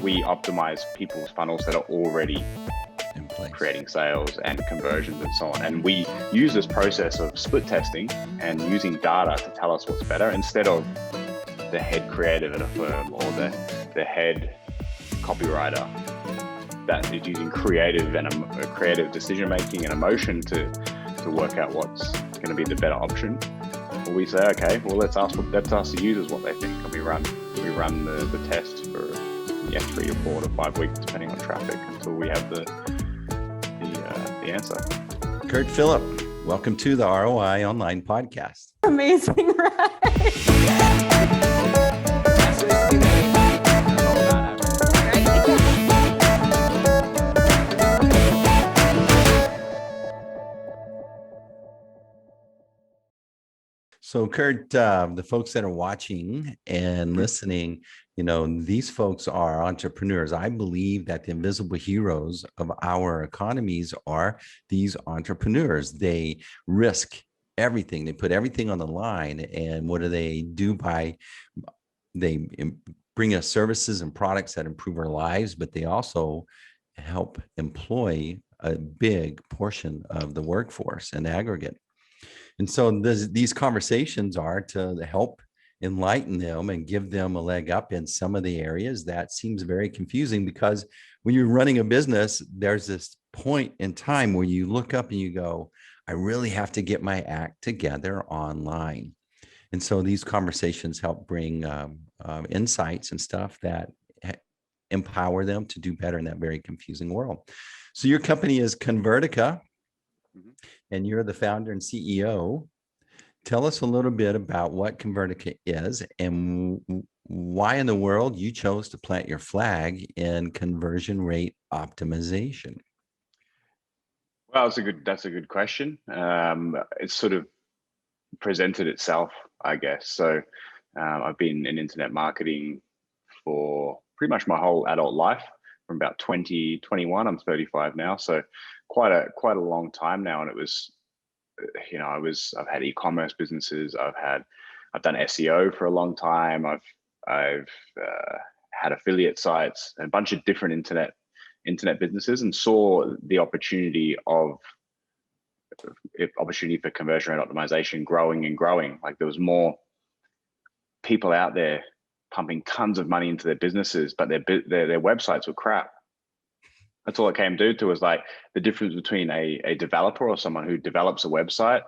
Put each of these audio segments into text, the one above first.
we optimize people's funnels that are already in place, creating sales and conversions and so on. And we use this process of split testing and using data to tell us what's better instead of the head creative at a firm or the head copywriter that is using creative and creative decision making and emotion to work out what's going to be the better option. Well, we say, okay, well let's ask the users what they think, and we run the test for 3 or 4 to 5 weeks depending on traffic until we have the answer. Kurt Phillip, welcome to the ROI Online Podcast. Amazing, right? So Kurt, the folks that are watching and listening, these folks are entrepreneurs. I believe that the invisible heroes of our economies are these entrepreneurs. They risk everything. They put everything on the line. And what do? They bring us services and products that improve our lives, but they also help employ a big portion of the workforce in aggregate. And so these conversations are to help enlighten them and give them a leg up in some of the areas that seems very confusing, because when you're running a business, there's this point in time where you look up and you go, I really have to get my act together online. And so these conversations help bring insights and stuff that empower them to do better in that very confusing world. So your company is Convertica, and you're the founder and CEO. Tell us a little bit about what Convertica is and why in the world you chose to plant your flag in conversion rate optimization. Well, that's a good question. It's sort of presented itself, I guess. So I've been in internet marketing for pretty much my whole adult life, from about 2021. I'm 35 now, so quite a long time now. And it was, I've had e-commerce businesses. I've done SEO for a long time. I've had affiliate sites, a bunch of different internet businesses, and saw the opportunity for conversion rate optimization growing and growing. Like, there was more people out there pumping tons of money into their businesses, but their websites were crap. That's all it came due to, was like the difference between a developer or someone who develops a website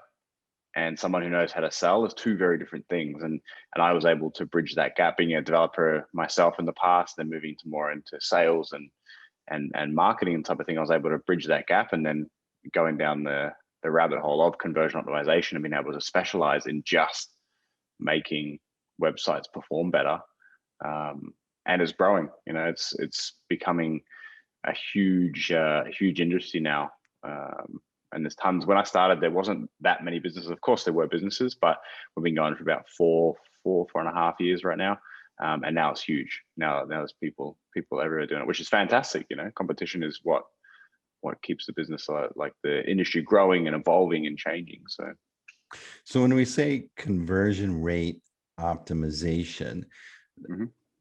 and someone who knows how to sell is two very different things. And I was able to bridge that gap, being a developer myself in the past, then moving more into sales and marketing and type of thing. I was able to bridge that gap, and then going down the rabbit hole of conversion optimization and being able to specialize in just making websites perform better. And it's growing. It's becoming a huge industry now. And there's tons. When I started, there wasn't that many businesses. Of course, there were businesses, but we've been going for about four and a half years right now. And now it's huge. Now there's people everywhere doing it, which is fantastic. Competition is what keeps the business, like the industry, growing and evolving and changing. So when we say conversion rate optimization,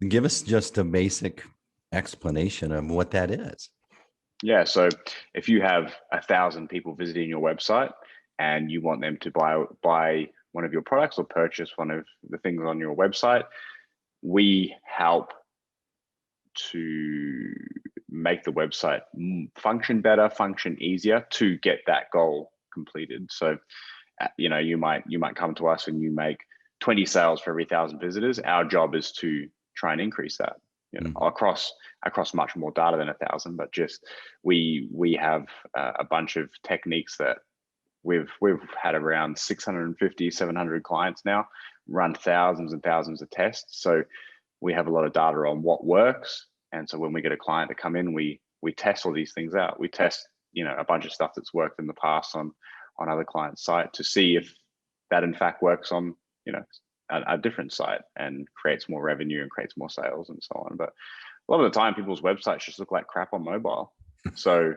give us just a basic explanation of what that is. Yeah. So if you have 1,000 people visiting your website and you want them to buy one of your products or purchase one of the things on your website, we help to make the website function better, function easier to get that goal completed. So, you might come to us and you make 20 sales for every 1,000 visitors. Our job is to try and increase that, across much more data than 1,000. But just we have a bunch of techniques that we've had around 650, 700 clients now, run thousands and thousands of tests. So we have a lot of data on what works. And so when we get a client to come in, we test all these things out. We test, a bunch of stuff that's worked in the past on other clients' site to see if that in fact works on, a different site and creates more revenue and creates more sales and so on. But a lot of the time, people's websites just look like crap on mobile. So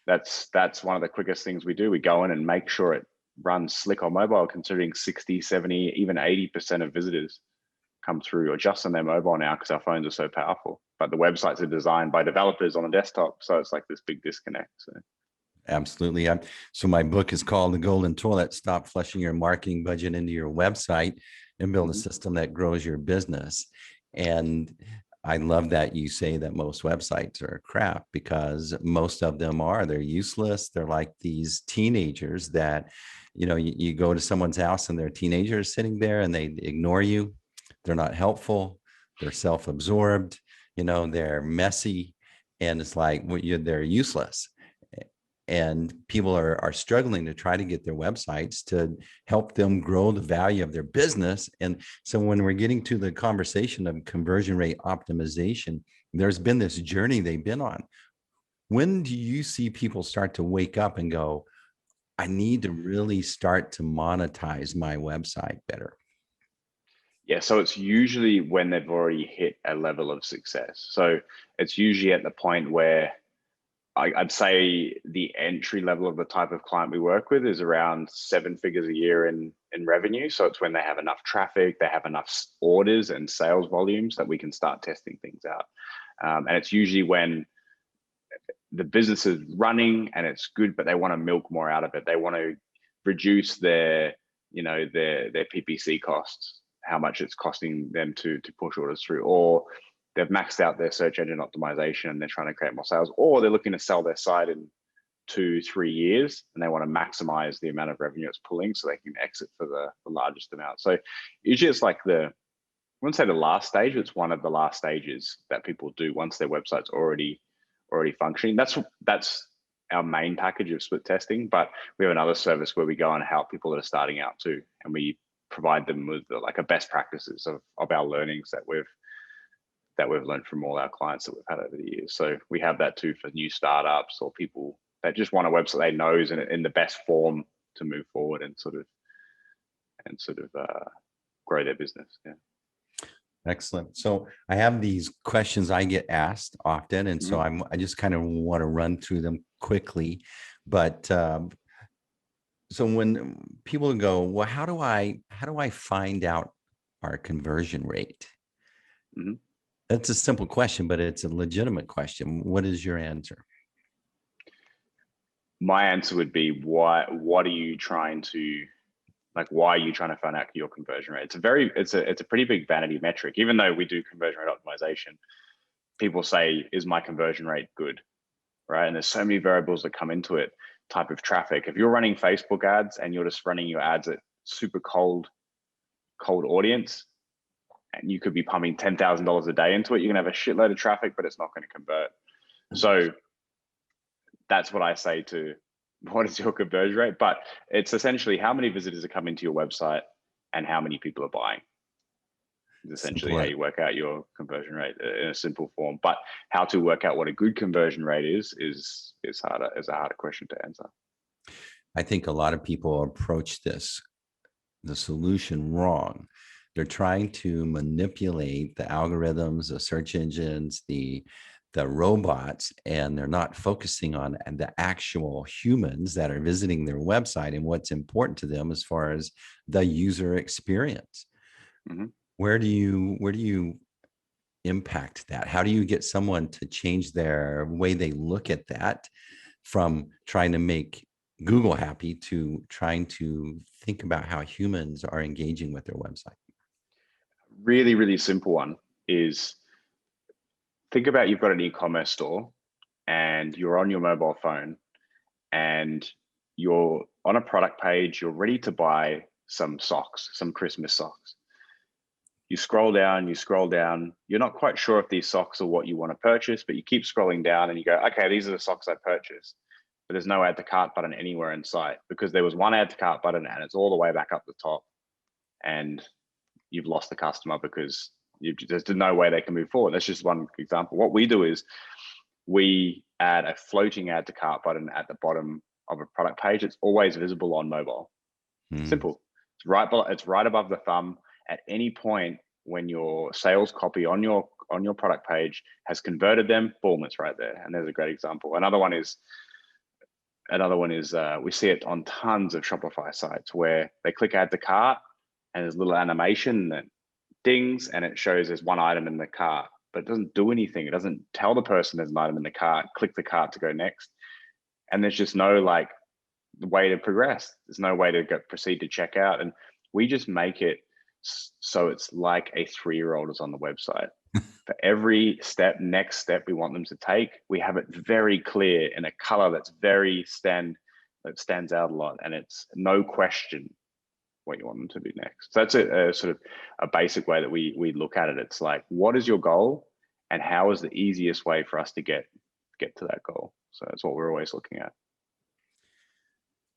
that's one of the quickest things we do. We go in and make sure it runs slick on mobile, considering 60, 70, even 80% of visitors come through or just on their mobile now because our phones are so powerful. but the websites are designed by developers on the desktop. So it's like this big disconnect. So. Absolutely. So my book is called The Golden Toilet: Stop Flushing Your Marketing Budget into Your Website and Build a System That Grows Your Business. And I love that you say that most websites are crap, because most of them they're useless. They're like these teenagers that, you go to someone's house and they're teenagers sitting there and they ignore you. They're not helpful. They're self-absorbed, they're messy, and it's like they're useless. And people are struggling to try to get their websites to help them grow the value of their business. And so when we're getting to the conversation of conversion rate optimization, there's been this journey they've been on. When do you see people start to wake up and go, I need to really start to monetize my website better? Yeah, so it's usually when they've already hit a level of success. So it's usually at the point where I'd say the entry level of the type of client we work with is around 7 figures a year in revenue. So it's when they have enough traffic, they have enough orders and sales volumes that we can start testing things out. And it's usually when the business is running and it's good, but they want to milk more out of it. They want to reduce their PPC costs, how much it's costing them to push orders through, or they've maxed out their search engine optimization and they're trying to create more sales, or they're looking to sell their site in 2-3 years and they want to maximize the amount of revenue it's pulling so they can exit for the largest amount. So usually it's like I wouldn't say the last stage, it's one of the last stages that people do once their website's already functioning. That's our main package of split testing, but we have another service where we go and help people that are starting out too, and we provide them with a best practices of our learnings that we've learned from all our clients that we've had over the years. So we have that too for new startups or people that just want a website they know is in the best form to move forward and sort of grow their business. Yeah. Excellent. So I have these questions I get asked often, and so I just kind of want to run through them quickly. But so when people go, well, how do I find out our conversion rate? Mm-hmm. That's a simple question, but it's a legitimate question. What is your answer? My answer would be, why are you trying to find out your conversion rate? It's a pretty big vanity metric. Even though we do conversion rate optimization, people say, is my conversion rate good? Right? And there's so many variables that come into it. Type of traffic. If you're running Facebook ads and you're just running your ads at super cold audience, and you could be pumping $10,000 a day into it, you're gonna have a shitload of traffic, but it's not going to convert. So that's what I say to, what is your conversion rate? But it's essentially how many visitors are coming to your website and how many people are buying. It's essentially how you work out your conversion rate in a simple form. But how to work out what a good conversion rate is a harder question to answer. I think a lot of people approach the solution wrong. They're trying to manipulate the algorithms, the search engines, the robots, and they're not focusing on the actual humans that are visiting their website and what's important to them as far as the user experience. Mm-hmm. Where do you impact that? How do you get someone to change their way they look at that, from trying to make Google happy to trying to think about how humans are engaging with their website? Really, really simple one is, think about, you've got an e-commerce store and you're on your mobile phone and you're on a product page, you're ready to buy some socks, some Christmas socks. You scroll down, you're not quite sure if these socks are what you want to purchase, but you keep scrolling down and you go, okay, these are the socks I purchased. But there's no add to cart button anywhere in sight, because there was one add to cart button and it's all the way back up the top. And you've lost the customer because there's no way they can move forward. That's just one example. What we do is we add a floating add to cart button at the bottom of a product page. It's always visible on mobile. Simple. It's right above the thumb. At any point when your sales copy on your product page has converted them, boom, it's right there. And there's a great example. Another one is we see it on tons of Shopify sites where they click add to cart and there's a little animation that dings and it shows there's one item in the cart, but it doesn't do anything. It doesn't tell the person there's an item in the cart, click the cart to go next. And there's just no like way to progress. There's no way to proceed to checkout. And we just make it so it's like a 3-year-old is on the website. For every next step we want them to take, we have it very clear in a color that's that stands out a lot, and it's no question what you want them to do next. So that's a sort of a basic way that we look at it. It's like, what is your goal, and how is the easiest way for us to get to that goal? So that's what we're always looking at.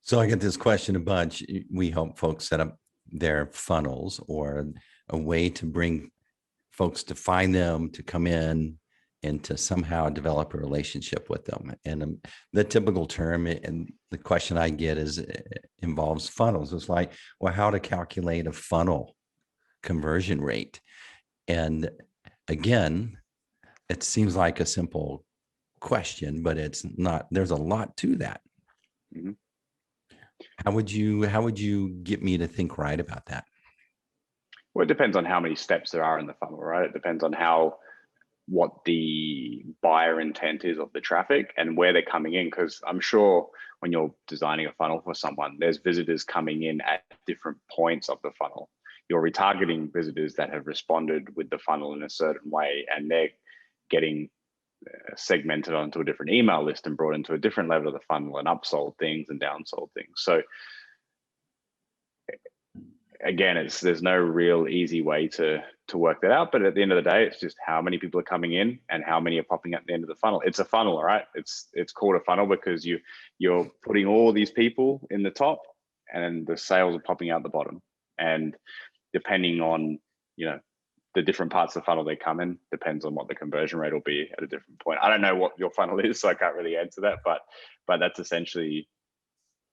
So I get this question a bunch. We help folks set up their funnels, or a way to bring folks to find them, to come in, and to somehow develop a relationship with them. And the typical term and the question I get involves funnels. It's like, well, how to calculate a funnel conversion rate. And again, it seems like a simple question, but it's not. There's a lot to that. Mm-hmm. How would you get me to think right about that? Well, it depends on how many steps there are in the funnel, right? It depends on what the buyer intent is of the traffic and where they're coming in. Because I'm sure when you're designing a funnel for someone, there's visitors coming in at different points of the funnel. You're retargeting visitors that have responded with the funnel in a certain way, and they're getting segmented onto a different email list and brought into a different level of the funnel and upsold things and downsold things. So again, there's no real easy way to work that out. But at the end of the day, it's just how many people are coming in and how many are popping at the end of the funnel. It's a funnel, right? It's called a funnel because you're putting all these people in the top, and the sales are popping out the bottom. And depending on the different parts of the funnel they come in, depends on what the conversion rate will be at a different point. I don't know what your funnel is, so I can't really answer that. But that's essentially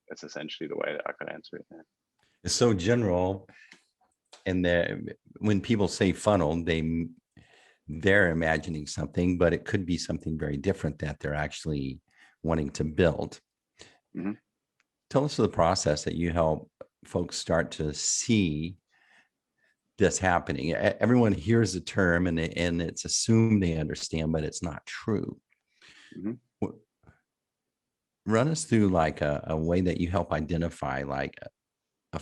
the way that I can answer it. Yeah. It's so general, and when people say funnel, they're imagining something, but it could be something very different that they're actually wanting to build. Mm-hmm. Tell us the process that you help folks start to see this happening. Everyone hears the term and it's assumed they understand, but it's not true. Mm-hmm. Run us through like a way that you help identify like a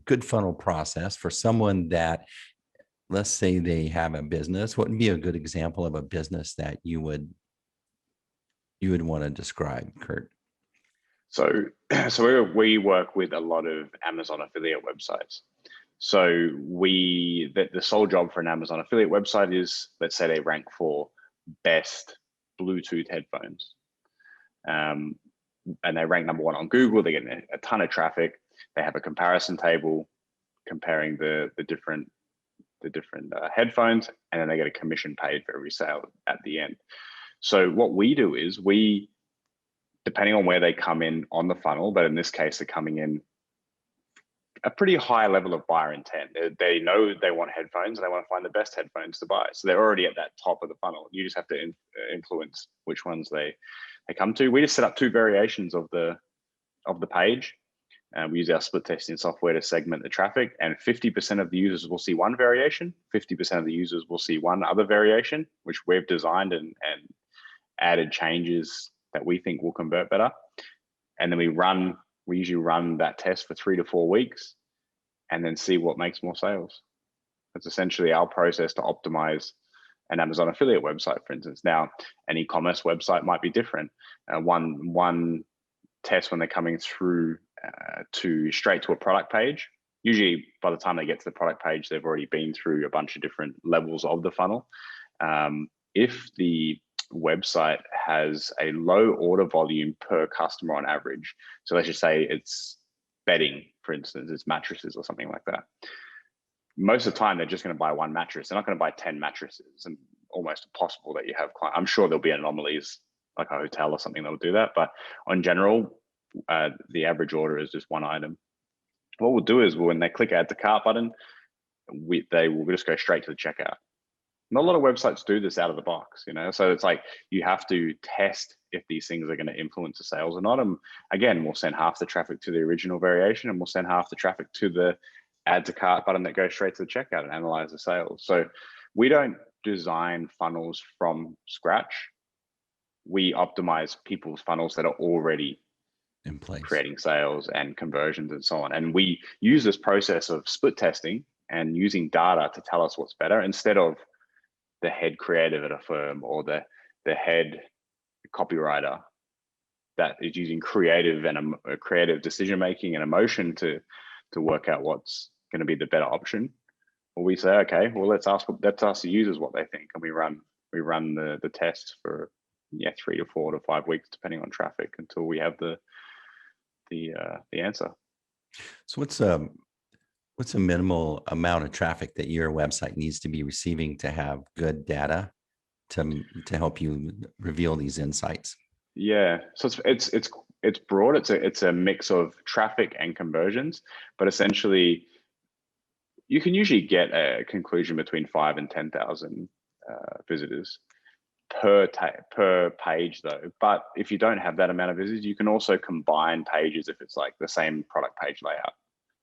good funnel process for someone that, let's say they have a business. What would be a good example of a business that you would want to describe, Kurt? So we work with a lot of Amazon affiliate websites. So the sole job for an Amazon affiliate website is, let's say they rank for best Bluetooth headphones. And they rank number 1 on Google. They get a ton of traffic. They have a comparison table comparing the different headphones, and then they get a commission paid for every sale at the end. So what we do is depending on where they come in on the funnel, but in this case, they're coming in a pretty high level of buyer intent. They know they want headphones and they want to find the best headphones to buy. So they're already at that top of the funnel. You just have to influence which ones they come to. We just set up 2 variations of the page. We use our split testing software to segment the traffic, and 50% of the users will see one variation, 50% of the users will see one other variation, which we've designed and added changes that we think will convert better. And then we usually run that test for 3 to 4 weeks and then see what makes more sales. That's essentially our process to optimize an Amazon affiliate website, for instance. Now, an e-commerce website might be different. One test when they're coming through straight to a product page. Usually by the time they get to the product page, they've already been through a bunch of different levels of the funnel. If the website has a low order volume per customer on average, so let's just say it's bedding, for instance, it's mattresses or something like that. Most of the time, they're just going to buy one mattress. They're not going to buy 10 mattresses, and almost impossible that you have clients. I'm sure there'll be anomalies like a hotel or something that'll do that, but on general, the average order is just one item. What we'll do is when they click add to cart button, they will just go straight to the checkout. Not a lot of websites do this out of the box, so it's like you have to test if these things are going to influence the sales or not. And again, we'll send half the traffic to the original variation, and we'll send half the traffic to the add to cart button that goes straight to the checkout and analyze the sales. So we don't design funnels from scratch. We optimize people's funnels that are already in place, creating sales and conversions and so on. And we use this process of split testing and using data to tell us what's better, instead of the head creative at a firm or the head copywriter that is using creative and creative decision making and emotion to work out what's going to be the better option. Well, we say, okay, well, let's ask the users what they think, and we run the test for 3 to 4 to 5 weeks, depending on traffic, until we have the answer. So what's a minimal amount of traffic that your website needs to be receiving to have good data to help you reveal these insights? Yeah, so it's broad. It's a mix of traffic and conversions, but essentially, you can usually get a conclusion between 5 and 10,000 visitors per page, though. But if you don't have that amount of visitors, you can also combine pages if it's like the same product page layout.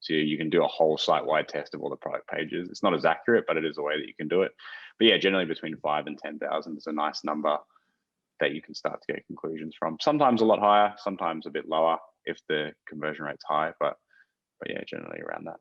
So you can do a whole site-wide test of all the product pages. It's not as accurate, but it is a way that you can do it. But yeah, generally between 5 and 10,000 is a nice number that you can start to get conclusions from. Sometimes a lot higher, sometimes a bit lower if the conversion rate's high, but yeah, generally around that.